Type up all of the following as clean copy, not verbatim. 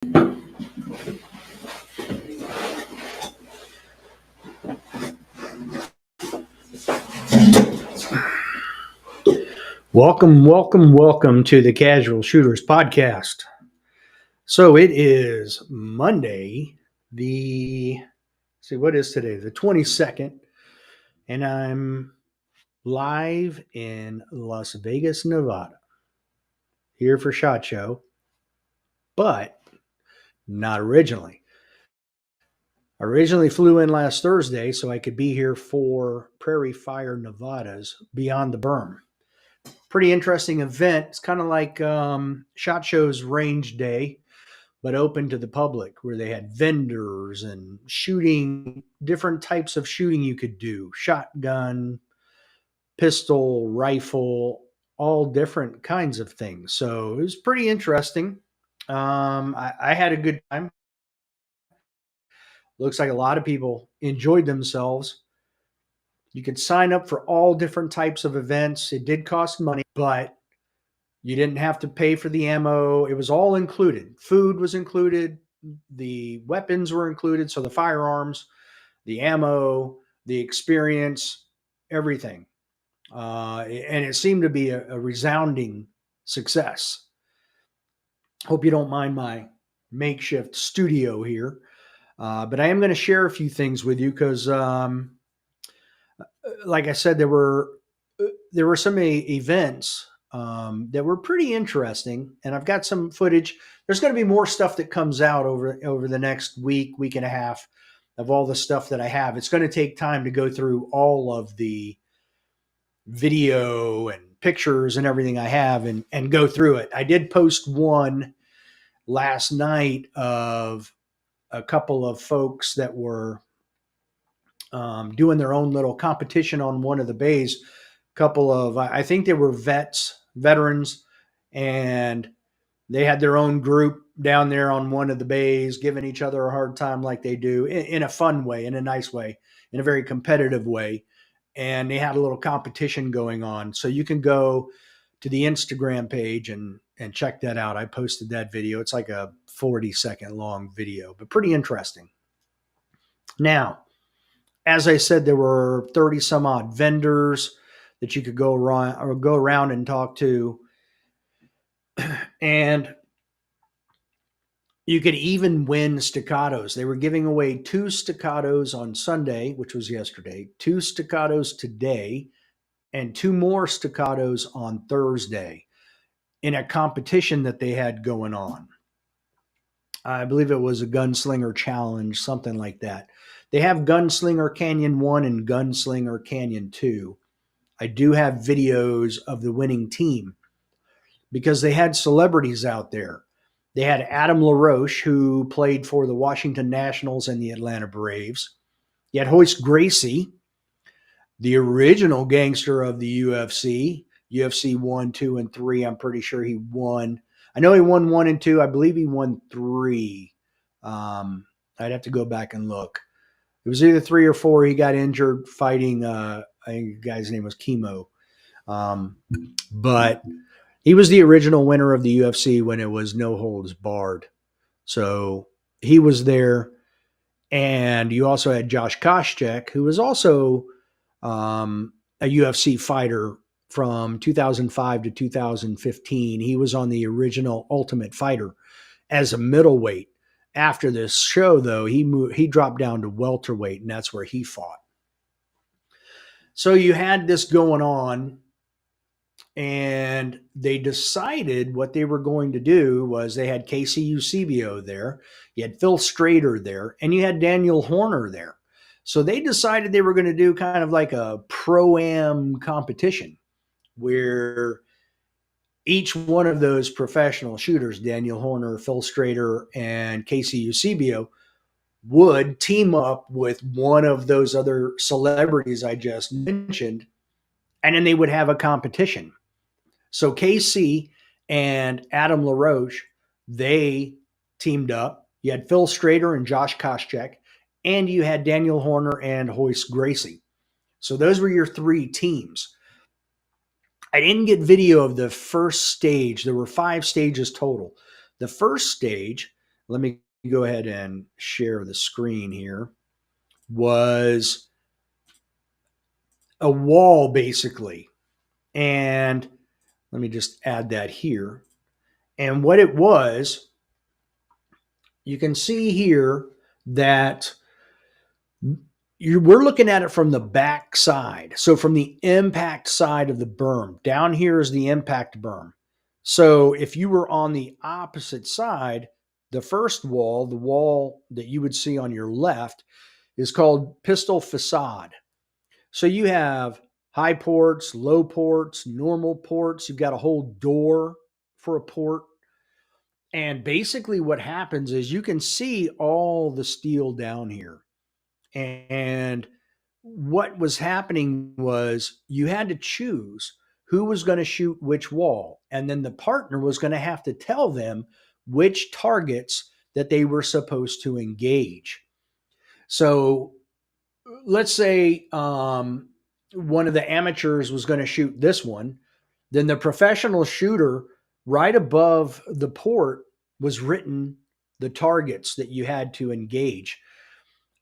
Welcome to the Casual Shooters Podcast. So it is Monday, what is today? The 22nd, and I'm live in Las Vegas, Nevada, here for SHOT Show, but not originally. I originally flew in last Thursday so I could be here for PrairieFire Nevada's Beyond the Berm. Pretty interesting event. It's kind of like SHOT Show's range day, but open to the public, where they had vendors and shooting, different types of shooting you could do: shotgun, pistol, rifle, all different kinds of things. So it was pretty interesting. I had a good time. Looks like a lot of people enjoyed themselves. You could sign up for all different types of events. It did cost money, but you didn't have to pay for the ammo. It was all included. Food was included. The weapons were included. So the firearms, the ammo, the experience, everything. And it seemed to be a resounding success. Hope you don't mind my makeshift studio here. But I am going to share a few things with you because, like I said, there were some events that were pretty interesting, and I've got some footage. There's going to be more stuff that comes out over the next week and a half of all the stuff that I have. It's going to take time to go through all of the video and pictures and everything I have and go through it. I did post one last night of a couple of folks that were doing their own little competition on one of the bays. Couple of, I think they were veterans, and they had their own group down there on one of the bays, giving each other a hard time like they do in a fun way, in a nice way, in a very competitive way. And they had a little competition going on. So you can go to the Instagram page and check that out. I posted that video. It's like a 40-second long video, but pretty interesting. Now, as I said, there were 30 some odd vendors that you could go around and talk to. And you could even win staccatos. They were giving away 2 staccatos on Sunday, which was yesterday, 2 staccatos today, and 2 more staccatos on Thursday in a competition that they had going on. I believe it was a Gunslinger Challenge, something like that. They have Gunslinger Canyon 1 and Gunslinger Canyon 2. I do have videos of the winning team because they had celebrities out there. They had Adam LaRoche, who played for the Washington Nationals and the Atlanta Braves. You had Hoist Gracie, the original gangster of the UFC 1, 2, and 3. I'm pretty sure he won. I know he won 1 and 2. I believe he won 3. I'd have to go back and look. It was either 3 or 4. He got injured fighting, I think the guy's name was Chemo. But he was the original winner of the UFC when it was no holds barred. So he was there. And you also had Josh Koscheck, who was also a UFC fighter from 2005 to 2015. He was on the original Ultimate Fighter as a middleweight. After this show, though, he dropped down to welterweight, and that's where he fought. So you had this going on, and they decided what they were going to do was they had Casey Eusebio there, you had Phil Strader there, and you had Daniel Horner there. So they decided they were going to do kind of like a pro-am competition where each one of those professional shooters, Daniel Horner, Phil Strader, and Casey Eusebio, would team up with one of those other celebrities I just mentioned, and then they would have a competition. So Casey and Adam LaRoche, they teamed up. You had Phil Strader and Josh Koscheck, and you had Daniel Horner and Hoist Gracie. So those were your 3 teams. I didn't get video of the first stage. There were 5 stages total. The first stage let me go ahead and share the screen here, was a wall basically. And let me just add that here. And what it was, you can see here that we're looking at it from the back side. So from the impact side of the berm, down here is the impact berm. So if you were on the opposite side, the first wall, the wall that you would see on your left, is called pistol facade. So you have high ports, low ports, normal ports. You've got a whole door for a port. And basically what happens is you can see all the steel down here. And what was happening was you had to choose who was going to shoot which wall. And then the partner was going to have to tell them which targets that they were supposed to engage. So let's say one of the amateurs was going to shoot this one. Then the professional shooter, right above the port, was written the targets that you had to engage.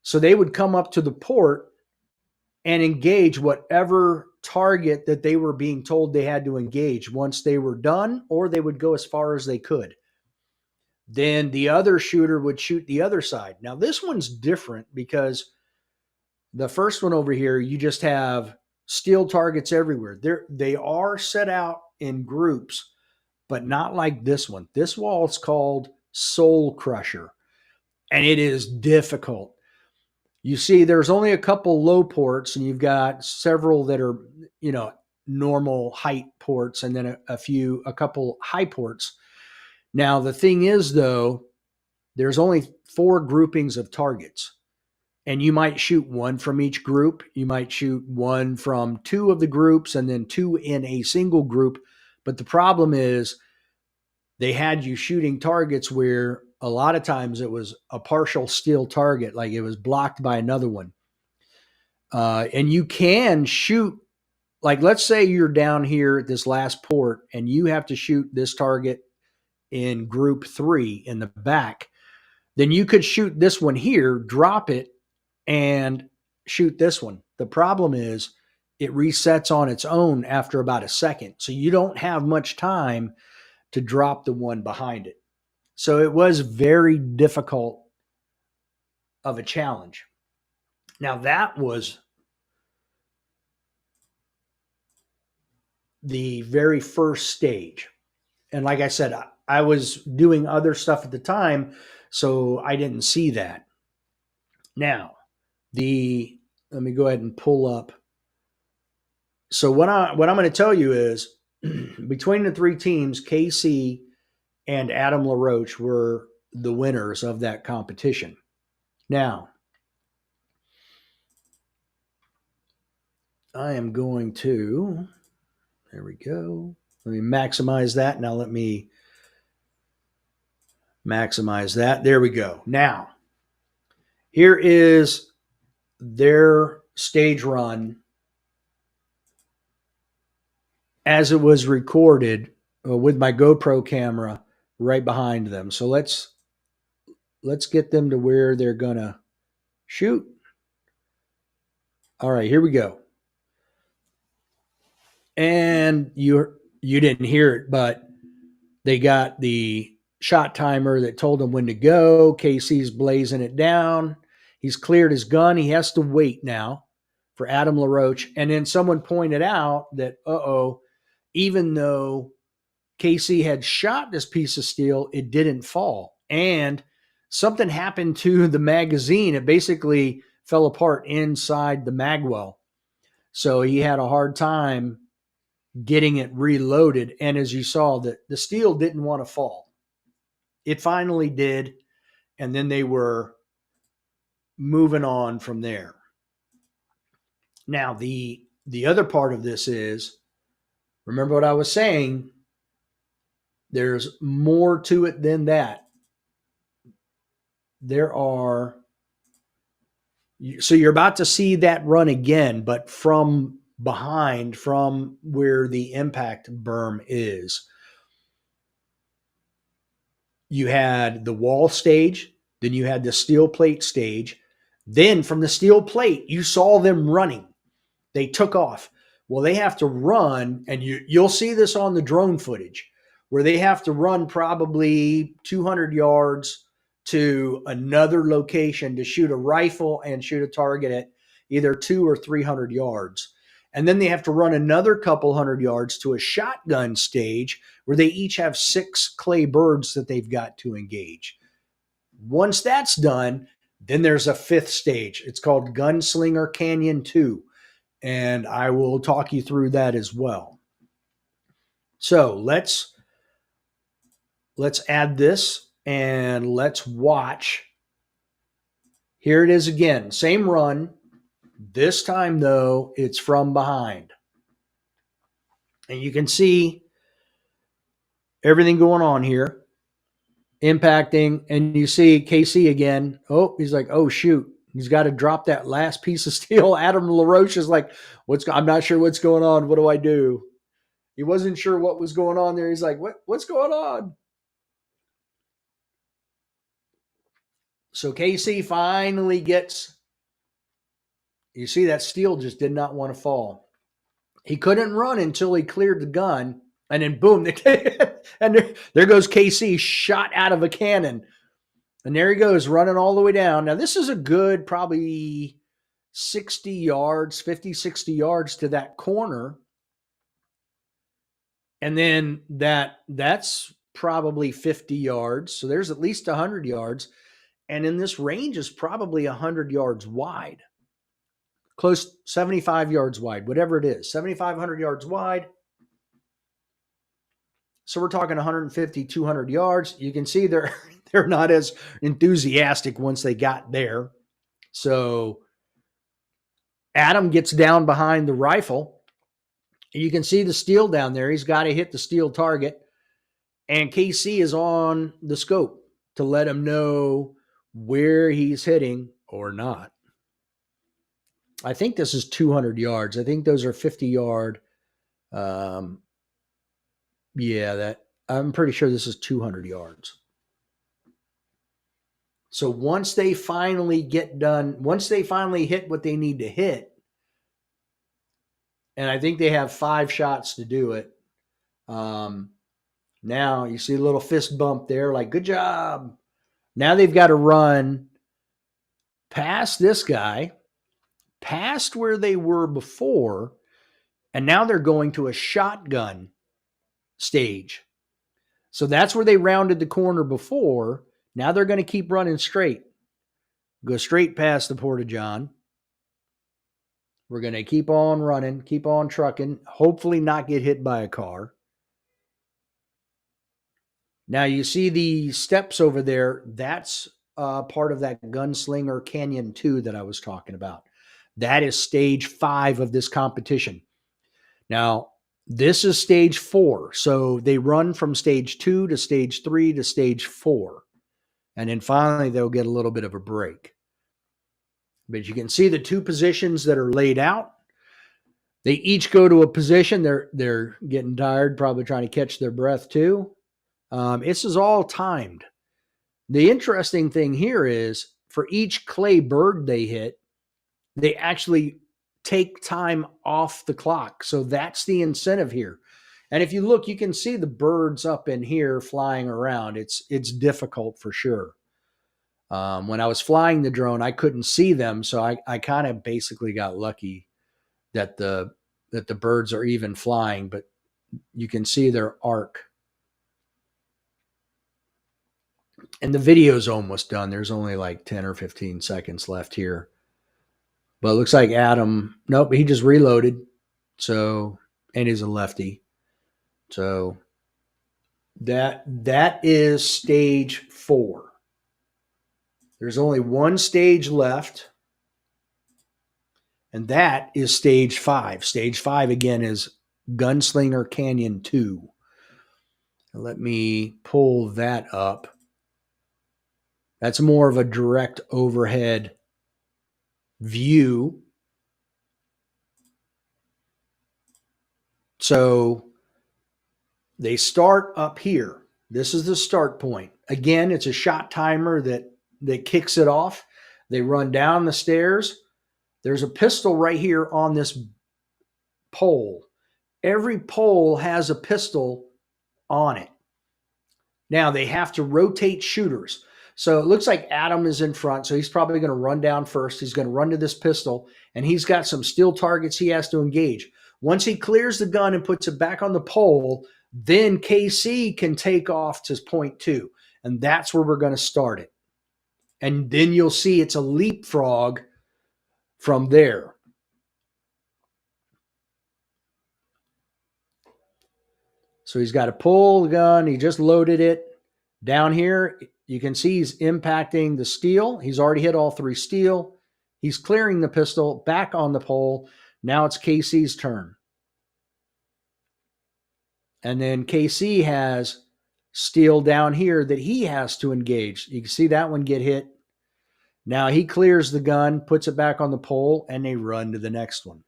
So they would come up to the port and engage whatever target that they were being told they had to engage once they were done, or they would go as far as they could. Then the other shooter would shoot the other side. Now, this one's different because the first one over here, you just have steel targets everywhere. They are set out in groups, but not like this one. This wall is called Soul Crusher, and it is difficult. You see, there's only a couple low ports, and you've got several that are, normal height ports, and then a couple high ports. Now, the thing is, though, there's only 4 groupings of targets, and you might shoot one from each group. You might shoot one from 2 of the groups, and then 2 in a single group. But the problem is they had you shooting targets where a lot of times it was a partial steel target, like it was blocked by another one. And you can shoot, like let's say you're down here at this last port and you have to shoot this target in group 3 in the back. Then you could shoot this one here, drop it, and shoot this one. The problem is it resets on its own after about a second. So you don't have much time to drop the one behind it. So it was very difficult of a challenge. Now that was the very first stage. And like I said, I was doing other stuff at the time, so I didn't see that. Now, let me go ahead and pull up. So what I'm going to tell you is between the 3 teams, KC and Adam LaRoche were the winners of that competition. Now, I am going to, there we go. Let me maximize that. Now let me maximize that. There we go. Now, here is their stage run as it was recorded with my GoPro camera right behind them. So let's get them to where they're gonna shoot. All right, here we go. And you didn't hear it, but they got the shot timer that told them when to go. Casey's blazing it down. He's cleared his gun. He has to wait now for Adam LaRoche. And then someone pointed out that, even though Casey had shot this piece of steel, it didn't fall. And something happened to the magazine. It basically fell apart inside the magwell. So he had a hard time getting it reloaded. And as you saw, the steel didn't want to fall. It finally did. And then they were moving on from there. Now, the other part of this is, remember what I was saying, there's more to it than that. So you're about to see that run again, but from behind, from where the impact berm is. You had the wall stage, then you had the steel plate stage. Then from the steel plate, you saw them running. They took off. Well, they have to run, and you'll see this on the drone footage, where they have to run probably 200 yards to another location to shoot a rifle and shoot a target at either 200 or 300 yards. And then they have to run another couple hundred yards to a shotgun stage where they each have 6 clay birds that they've got to engage. Once that's done, then there's a 5th stage. It's called Gunslinger Canyon 2, and I will talk you through that as well. So let's add this and let's watch. Here it is again, same run. This time though, it's from behind. And you can see everything going on here, impacting, and you see KC again. Oh, he's like, oh shoot. He's got to drop that last piece of steel. Adam LaRoche is like, I'm not sure what's going on. What do I do? He wasn't sure what was going on there. He's like, what's going on? So KC finally gets, you see that steel just did not want to fall. He couldn't run until he cleared the gun, and then boom, and there goes KC, shot out of a cannon. And there he goes, running all the way down. Now, this is a good probably 60 yards, 50, 60 yards to that corner. And then that's probably 50 yards. So there's at least 100 yards. And then this range is probably 100 yards wide. Close, 75 yards wide, whatever it is, 7,500 yards wide. So we're talking 150, 200 yards. You can see they're not as enthusiastic once they got there. So Adam gets down behind the rifle. You can see the steel down there. He's got to hit the steel target. And KC is on the scope to let him know where he's hitting or not. I think this is 200 yards. I think those are 50-yard. I'm pretty sure this is 200 yards. So once they finally get done, once they finally hit what they need to hit, and I think they have 5 shots to do it. Now you see a little fist bump there, like, good job. Now they've got to run past this guy, past where they were before, and now they're going to a shotgun stage. So that's where they rounded the corner before. Now they're going to keep running straight. Go straight past the Porta-John. We're going to keep on running, keep on trucking, hopefully not get hit by a car. Now you see the steps over there. That's part of that Gunslinger Canyon 2 that I was talking about. That is stage 5 of this competition. Now, this is stage 4. So they run from stage 2 to stage 3 to stage 4. And then finally, they'll get a little bit of a break. But you can see the 2 positions that are laid out. They each go to a position. They're getting tired, probably trying to catch their breath too. This is all timed. The interesting thing here is for each clay bird they hit, they actually take time off the clock. So that's the incentive here. And if you look, you can see the birds up in here flying around. It's difficult for sure. When I was flying the drone, I couldn't see them. So I kind of basically got lucky that the birds are even flying, but you can see their arc. And the video's almost done. There's only like 10 or 15 seconds left here. But it looks like Adam, nope, he just reloaded. So, and he's a lefty. So that is stage 4. There's only one stage left. And that is stage 5. Stage 5 again is Gunslinger Canyon 2. Let me pull that up. That's more of a direct overhead view. So they start up here. This is the start point. Again, it's a shot timer that kicks it off. They run down the stairs. There's a pistol right here on this pole. Every pole has a pistol on it. Now they have to rotate shooters. So it looks like Adam is in front. So he's probably going to run down first. He's going to run to this pistol, and he's got some steel targets he has to engage. Once he clears the gun and puts it back on the pole, then KC can take off to point 2. And that's where we're going to start it. And then you'll see it's a leapfrog from there. So he's got to pull the gun. He just loaded it. Down here, you can see he's impacting the steel. He's already hit all 3 steel. He's clearing the pistol back on the pole. Now it's KC's turn. And then KC has steel down here that he has to engage. You can see that one get hit. Now he clears the gun, puts it back on the pole, and they run to the next one.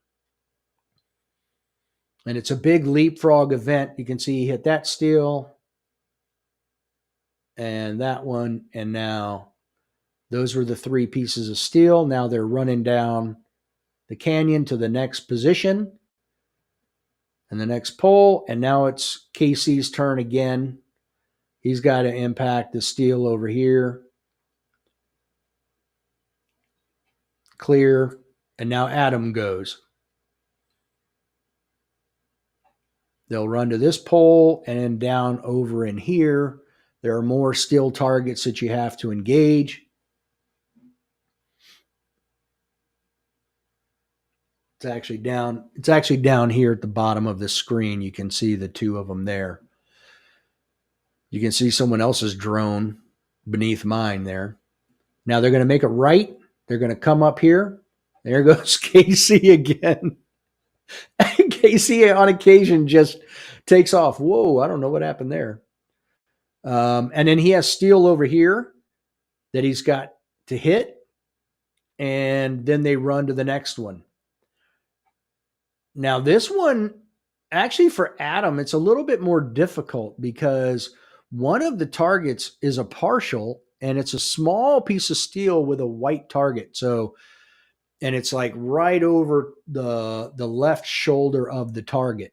And it's a big leapfrog event. You can see he hit that steel and that one. And now those were the 3 pieces of steel. Now they're running down the canyon to the next position and the next pole. And now it's KC's turn again. He's got to impact the steel over here. Clear. And now Adam goes. They'll run to this pole and down over in here. There are more steel targets that you have to engage. It's actually down here at the bottom of the screen. You can see the 2 of them there. You can see someone else's drone beneath mine there. Now they're going to make it right. They're going to come up here. There goes KC again. KC on occasion just takes off. Whoa, I don't know what happened there. And then he has steel over here that he's got to hit. And then they run to the next one. Now this one, actually for Adam, it's a little bit more difficult because one of the targets is a partial and it's a small piece of steel with a white target. So, and it's like right over the left shoulder of the target.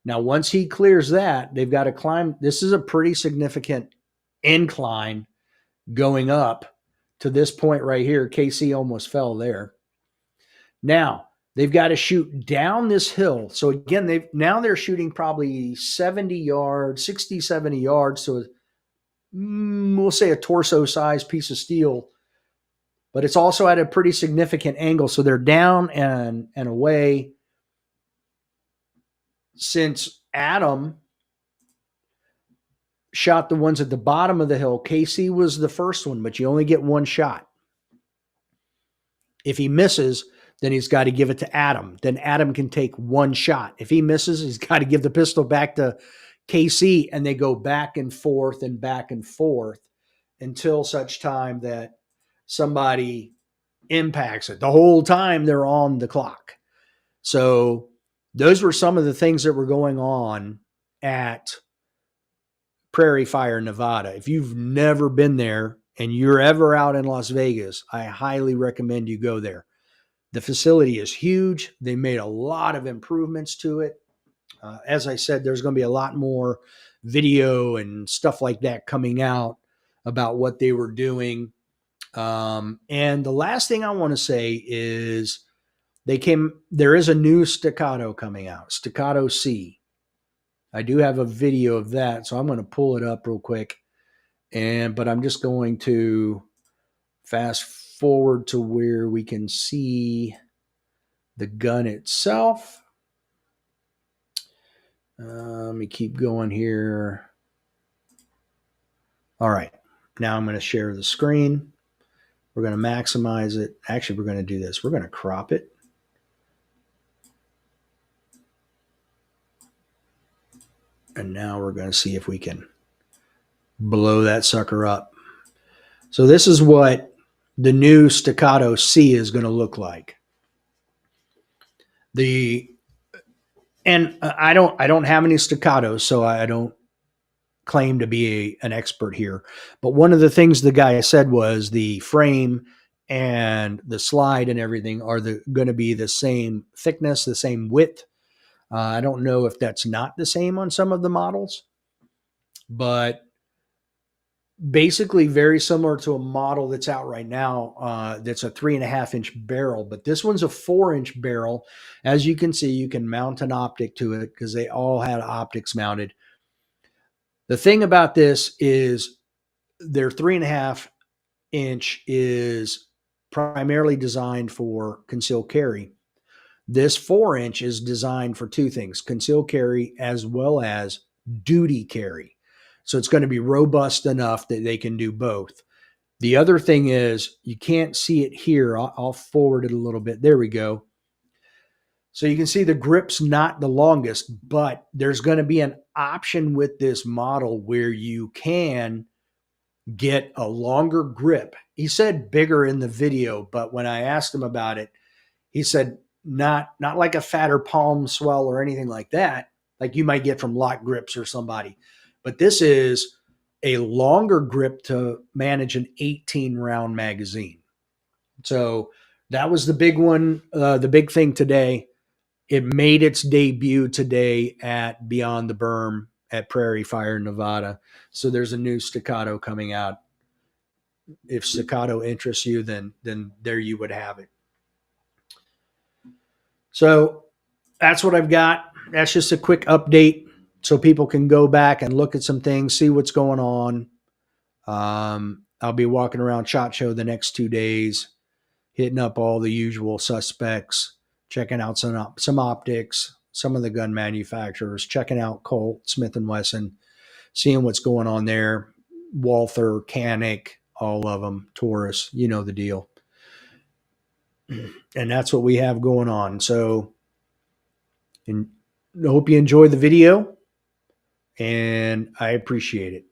Now, once he clears that, they've got to climb. This is a pretty significant incline going up to this point right here. KC almost fell there. Now, they've got to shoot down this hill. So again, they're shooting probably 70 yards, 60, 70 yards. So we'll say a torso-sized piece of steel. But it's also at a pretty significant angle. So they're down and away. Since Adam shot the ones at the bottom of the hill, KC was the first one, but you only get 1 shot. If he misses, then he's got to give it to Adam. Then Adam can take 1 shot. If he misses, he's got to give the pistol back to KC, and they go back and forth until such time that somebody impacts it. The whole time they're on the clock. So those were some of the things that were going on at PrairieFire, Nevada. If you've never been there and you're ever out in Las Vegas, I highly recommend you go there. The facility is huge. They made a lot of improvements to it. As I said, there's going to be a lot more video and stuff like that coming out about what they were doing. And the last thing I want to say is there is a new Staccato coming out, Staccato C. I do have a video of that, so I'm going to pull it up real quick. But I'm just going to fast forward to where we can see the gun itself. Let me keep going here. All right. Now I'm going to share the screen. We're going to maximize it. Actually, we're going to do this. We're going to crop it. And now we're going to see if we can blow that sucker up. So this is what the new Staccato C is going to look like. And I don't have any Staccatos, so I don't claim to be an expert here. But one of the things the guy said was the frame and the slide and everything are going to be the same thickness, the same width. I don't know if that's not the same on some of the models, but basically very similar to a model that's out right now. That's a 3.5-inch barrel, but this one's a 4-inch barrel. As you can see, you can mount an optic to it because they all had optics mounted. The thing about this is their 3.5-inch is primarily designed for concealed carry. This 4-inch is designed for two things: concealed carry as well as duty carry. So it's going to be robust enough that they can do both. The other thing is, you can't see it here. I'll forward it a little bit. There we go. So you can see the grip's not the longest, but there's going to be an option with this model where you can get a longer grip. He said bigger in the video, but when I asked him about it, he said not like a fatter palm swell or anything like that, like you might get from Lock Grips or somebody. But this is a longer grip to manage an 18-round magazine. So that was the big one, the big thing today. It made its debut today at Beyond the Berm at PrairieFire, Nevada. So there's a new staccato coming out. If staccato interests you, then there you would have it. So that's what I've got. That's just a quick update so people can go back and look at some things, see what's going on. I'll be walking around SHOT Show the next 2 days, hitting up all the usual suspects, checking out some optics, some of the gun manufacturers, checking out Colt, Smith & Wesson, seeing what's going on there. Walther, Canic, all of them, Taurus, you know the deal. And that's what we have going on. So I hope you enjoy the video, and I appreciate it.